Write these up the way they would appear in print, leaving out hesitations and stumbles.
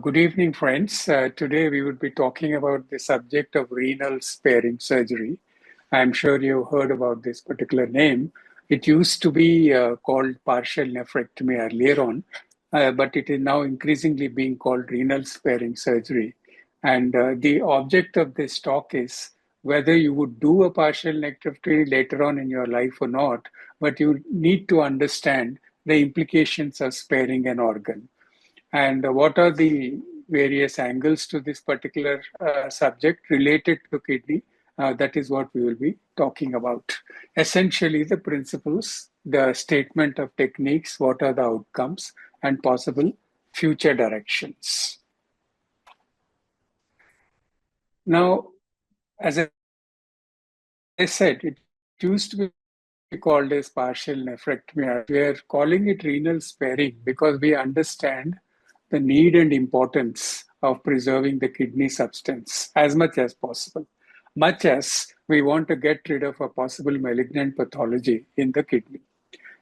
Good evening, friends. Today we would be talking about the subject of renal sparing surgery. I'm sure you've heard about this particular name. It used to be called partial nephrectomy earlier on, but it is now increasingly being called renal sparing surgery. And the object of this talk is whether you would do a partial nephrectomy later on in your life or not, but you need to understand the implications of sparing an organ. And what are the various angles to this particular subject related to kidney? That is what we will be talking about. Essentially, the principles, the statement of techniques, what are the outcomes, and possible future directions. Now, as I said, it used to be called as partial nephrectomy. We are calling it renal sparing because we understand the need and importance of preserving the kidney substance as much as possible, much as we want to get rid of a possible malignant pathology in the kidney.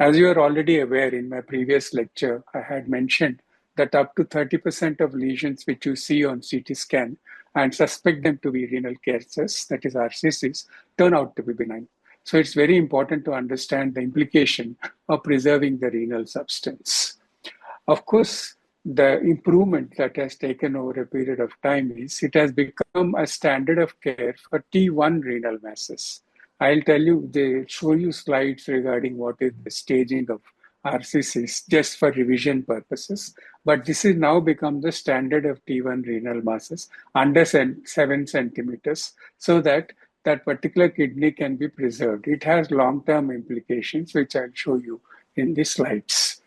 As you are already aware, in my previous lecture, I had mentioned that up to 30% of lesions which you see on CT scan and suspect them to be renal cancers, that is RCCs, turn out to be benign. So it's very important to understand the implication of preserving the renal substance. Of course, the improvement that has taken over a period of time is it has become a standard of care for T1 renal masses. I'll tell you, they show you slides regarding what is the staging of RCCs just for revision purposes. But this has now become the standard of T1 renal masses under 7 centimeters so that that particular kidney can be preserved. It has long-term implications, which I'll show you in the slides.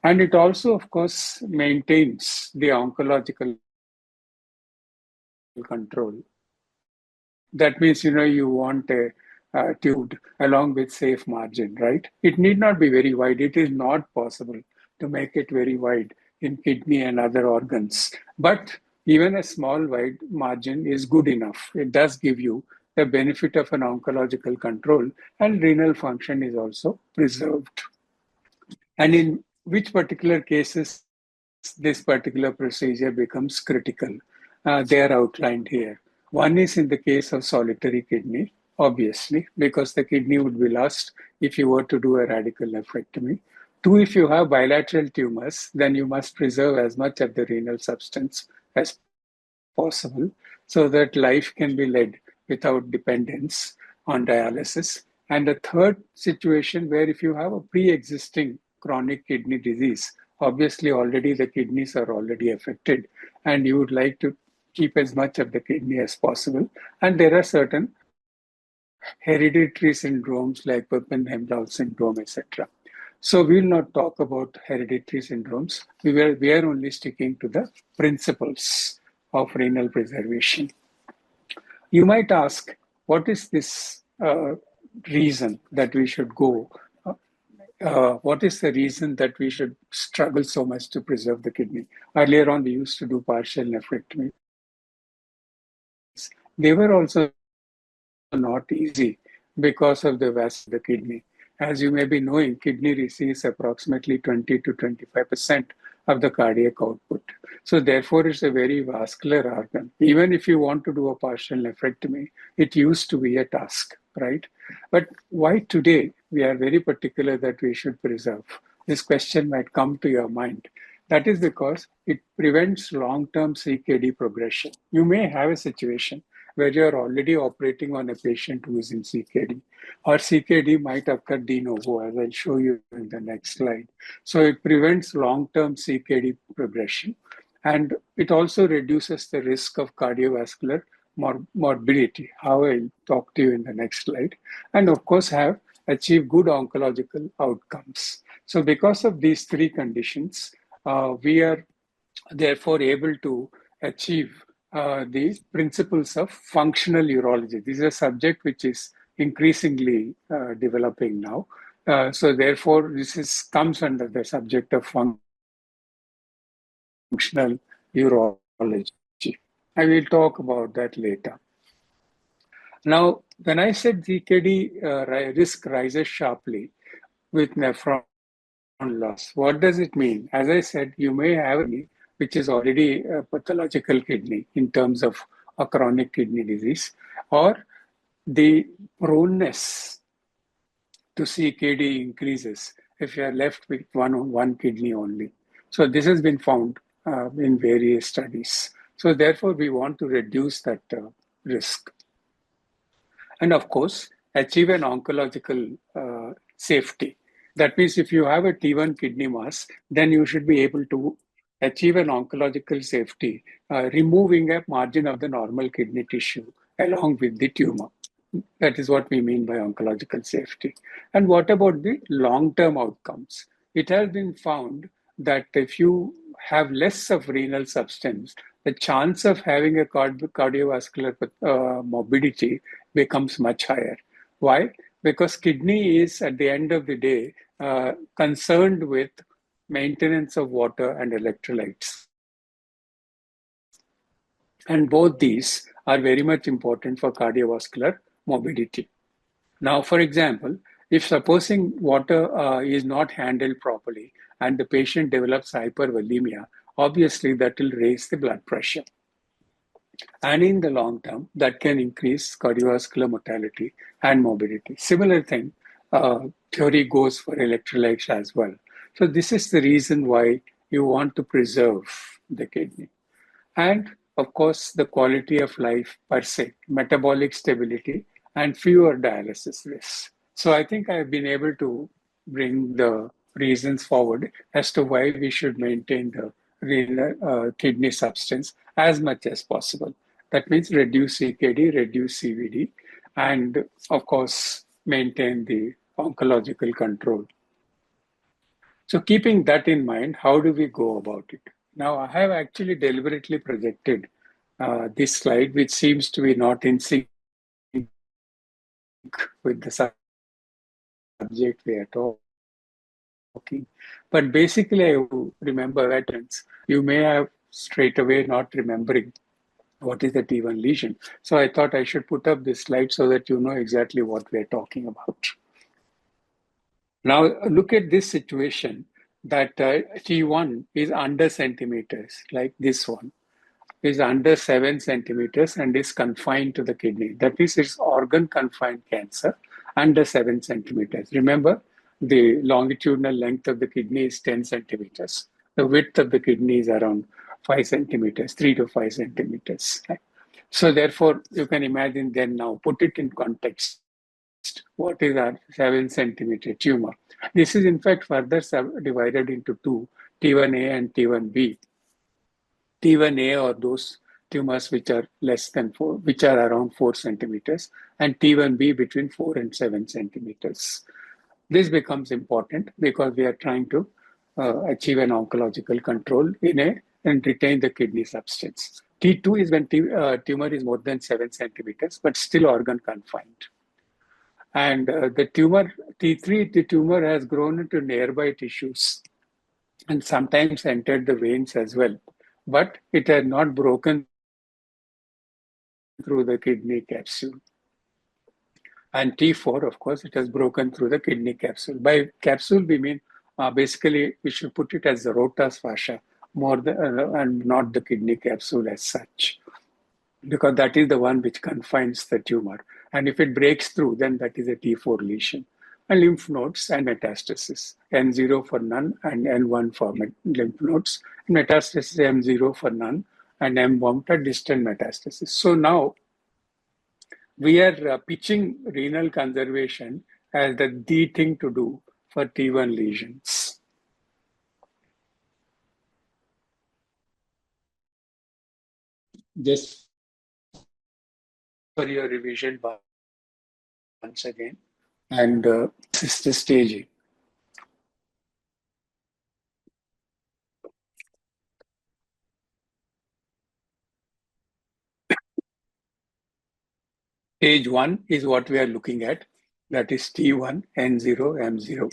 And it also, of course, maintains the oncological control. That means, you want a tube along with safe margin, right? It need not be very wide. It is not possible to make it very wide in kidney and other organs. But even a small wide margin is good enough. It does give you the benefit of an oncological control, and renal function is also preserved. And in which particular cases this particular procedure becomes critical? They are outlined here. One is in the case of solitary kidney, obviously, because the kidney would be lost if you were to do a radical nephrectomy. Two, if you have bilateral tumors, then you must preserve as much of the renal substance as possible so that life can be led without dependence on dialysis. And the third situation where if you have a pre-existing chronic kidney disease, obviously already the kidneys are already affected and you would like to keep as much of the kidney as possible. And there are certain hereditary syndromes like Pepin-Heimdall syndrome, etc. So we'll not talk about hereditary syndromes. We are only sticking to the principles of renal preservation. You might ask, what is this reason that we should go? What is the reason that we should struggle so much to preserve the kidney? Earlier on, we used to do partial nephrectomy. They were also not easy because of the vast of the kidney. As you may be knowing, kidney receives approximately 20 to 25% of the cardiac output. So therefore, it's a very vascular organ. Even if you want to do a partial nephrectomy, it used to be a task, right? But why today we are very particular that we should preserve? This question might come to your mind. That is because it prevents long-term CKD progression. You may have a situation where you're already operating on a patient who is in CKD, or CKD might occur de novo, as I'll show you in the next slide. So it prevents long-term CKD progression, and it also reduces the risk of cardiovascular morbidity, how I'll talk to you in the next slide, and of course have achieved good oncological outcomes. So because of these three conditions, we are therefore able to achieve the principles of functional urology. This is a subject which is increasingly developing now. So therefore, this comes under the subject of functional urology. I will talk about that later. Now, when I said CKD risk rises sharply with nephron loss, what does it mean? As I said, you may have which is already a pathological kidney in terms of a chronic kidney disease, or the proneness to CKD increases if you are left with one kidney only. So this has been found in various studies. So therefore, we want to reduce that risk. And of course, achieve an oncological safety. That means if you have a T1 kidney mass, then you should be able to achieve an oncological safety, removing a margin of the normal kidney tissue along with the tumor. That is what we mean by oncological safety. And what about the long-term outcomes? It has been found that if you have less of renal substance, the chance of having a cardiovascular morbidity becomes much higher. Why? Because kidney is, at the end of the day, concerned with maintenance of water and electrolytes. And both these are very much important for cardiovascular morbidity. Now, for example, if supposing water is not handled properly and the patient develops hypervolemia, obviously that will raise the blood pressure. And in the long term, that can increase cardiovascular mortality and morbidity. Similar thing, theory goes for electrolytes as well. So this is the reason why you want to preserve the kidney. And of course, the quality of life per se, metabolic stability, and fewer dialysis risks. So I think I've been able to bring the reasons forward as to why we should maintain the renal kidney substance as much as possible. That means reduce CKD, reduce CVD, and of course, maintain the oncological control. So keeping that in mind, how do we go about it? Now, I have actually deliberately projected this slide, which seems to be not in sync with the subject we are talking. But basically, I remember veterans. You may have straight away not remembering what is the T1 lesion. So I thought I should put up this slide so that you know exactly what we're talking about. Now, look at this situation that T1 is under centimeters, like this one, is under 7 centimeters and is confined to the kidney. That is, it's organ-confined cancer under 7 centimeters. Remember, the longitudinal length of the kidney is 10 centimeters. The width of the kidney is around 5 centimeters, 3 to 5 centimeters. So therefore, you can imagine then now, put it in context. What is our 7 centimeter tumor? This is in fact further divided into two, T1A and T1B. T1A are those tumors which are less than 4, which are around 4 centimeters, and T1B between 4 and 7 centimeters. This becomes important because we are trying to achieve an oncological control and retain the kidney substance. T2 is when tumor is more than 7 centimeters, but still organ confined. And the tumor, T3, the tumor has grown into nearby tissues and sometimes entered the veins as well. But it had not broken through the kidney capsule. And T4, of course, it has broken through the kidney capsule. By capsule, we mean basically we should put it as the rotas fascia more than, and not the kidney capsule as such, because that is the one which confines the tumor. And if it breaks through, then that is a T4 lesion. And lymph nodes and metastasis, N0 for none and N1 for lymph nodes. Metastasis M0 for none and M1 for distant metastasis. So now we are pitching renal conservation as the thing to do for T1 lesions. Just for your revision once again, and this is the staging. Stage 1 is what we are looking at. That is T1, N0, M0.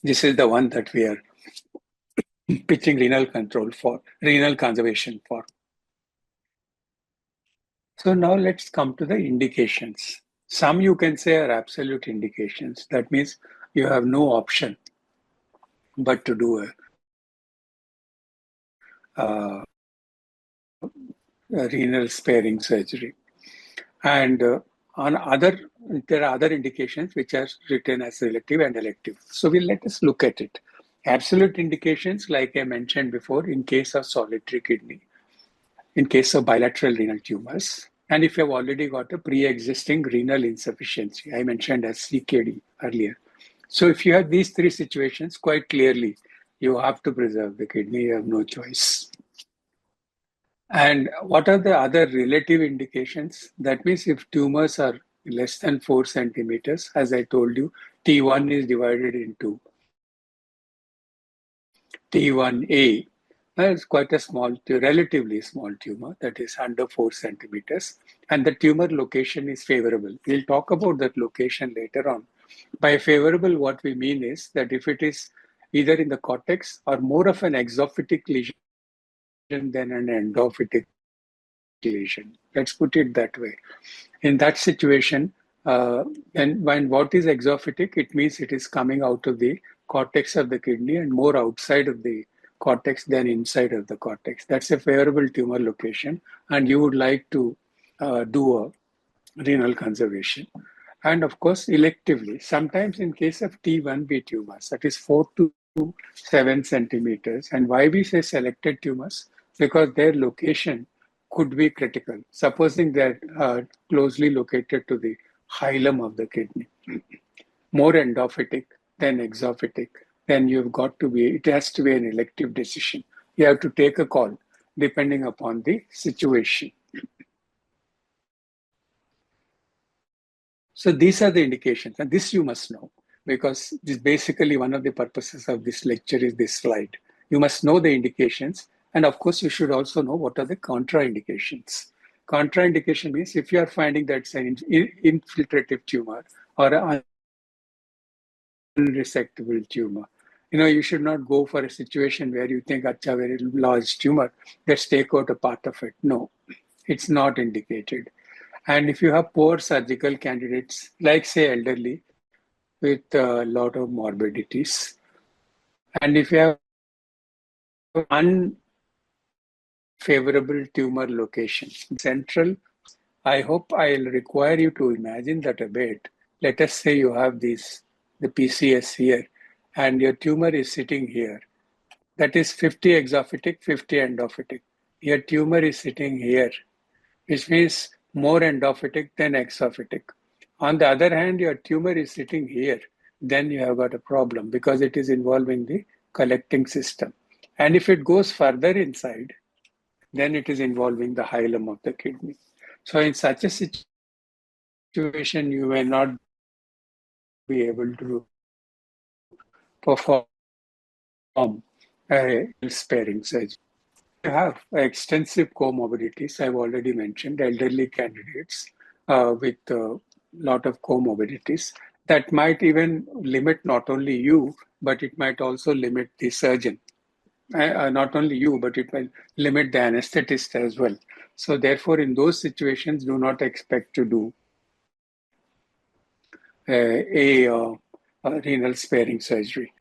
This is the one that we are pitching renal control for, renal conservation for. So now let's come to the indications. Some you can say are absolute indications. That means you have no option but to do renal sparing surgery. And there are other indications which are written as relative and elective. So let us look at it. Absolute indications, like I mentioned before, in case of solitary kidney, in case of bilateral renal tumors, and if you have already got a pre-existing renal insufficiency, I mentioned as CKD earlier. So if you have these three situations, quite clearly, you have to preserve the kidney, you have no choice. And what are the other relative indications? That means if tumors are less than 4 centimeters, as I told you, T1 is divided into T1A. It's quite a relatively small tumor, that is under 4 centimeters. And the tumor location is favorable. We'll talk about that location later on. By favorable, what we mean is that if it is either in the cortex or more of an exophytic lesion than an endophytic lesion. Let's put it that way. In that situation, and when what is exophytic, it means it is coming out of the cortex of the kidney and more outside of the cortex than inside of the cortex. That's a favorable tumor location, and you would like to do a renal conservation. And of course, electively, sometimes in case of T1B tumors, that is 4 to 7 centimeters. And why we say selected tumors? Because their location could be critical, supposing they're closely located to the hilum of the kidney, more endophytic than exophytic, then it has to be an elective decision. You have to take a call depending upon the situation. So these are the indications, and this you must know, because this basically one of the purposes of this lecture is this slide. You must know the indications, and of course you should also know what are the contraindications. Contraindication means if you are finding that it's an infiltrative tumor or an unresectable tumor, you should not go for a situation where you think it's a very large tumor, let's take out a part of it. No, it's not indicated. And if you have poor surgical candidates, like say elderly, with a lot of morbidities, and if you have unfavorable tumor location, central, I hope I'll require you to imagine that a bit. Let us say you have the PCS here, and your tumor is sitting here. That is 50 exophytic, 50 endophytic. Your tumor is sitting here, which means more endophytic than exophytic. On the other hand, your tumor is sitting here, then you have got a problem because it is involving the collecting system. And if it goes further inside, then it is involving the hilum of the kidney. So in such a situation, you may not be able to perform a sparing surgery. You have extensive comorbidities. I've already mentioned elderly candidates with a lot of comorbidities that might even limit not only you, but it might also limit the surgeon. Not only you, but it will limit the anesthetist as well. So therefore, in those situations, do not expect to do a renal sparing surgery.